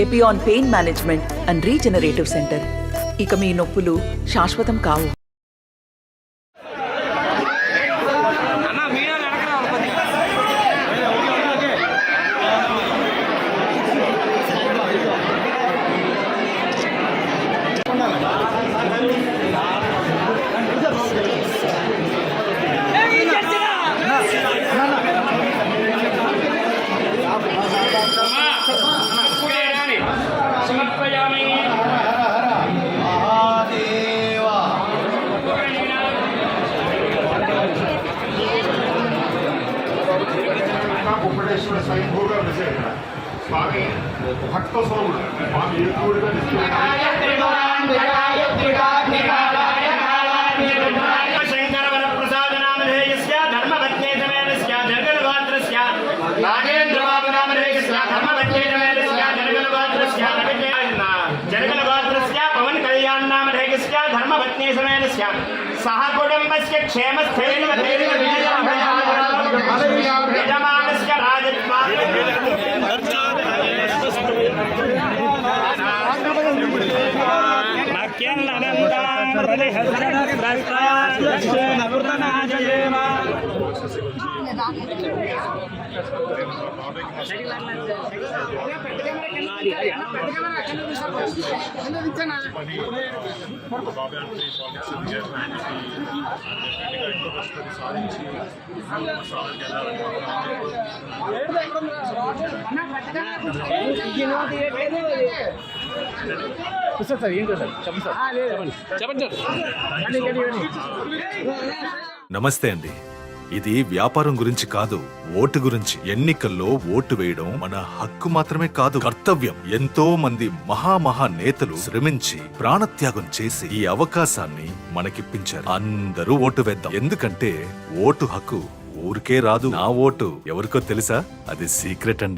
Epione pain management and regenerative centre. ఇక మీ నొప్పులు శాశ్వతం కావు. స్వామి భక్త స్వాముడు స్వామి ఎక్కువగా శంకర వరప్రసాద నామధేయస్య ధర్మపత్నే సమేతస్య జగల్గోత్రస్య నాగేంద్ర బాబు నామధేయస్య ధర్మపత్నే సమేతస్య జగల్గోత్రస్య జగల్గోత్రస్య పవన్ కళ్యాణ్ నామధేయస్య ధర్మపత్నే సమేతస్య సహ కుటుంబస్య క్షేమస్థైర్య యజమానస్య రాజత్వా నమస్తే అండి. ఇది వ్యాపారం గురించి కాదు, ఓటు గురించి. ఎన్నికల్లో ఓటు వేయడం మన హక్కు మాత్రమే కాదు, కర్తవ్యం. ఎంతో మంది మహా నేతలు శ్రమించి ప్రాణత్యాగం చేసి ఈ అవకాశాన్ని మనకిప్పించారు. అందరూ ఓటు వేద్దాం. ఎందుకంటే ఓటు హక్కు ఊరికే రాదు. నా ఓటు ఎవరికో తెలుసా? అది సీక్రెట్ అండి.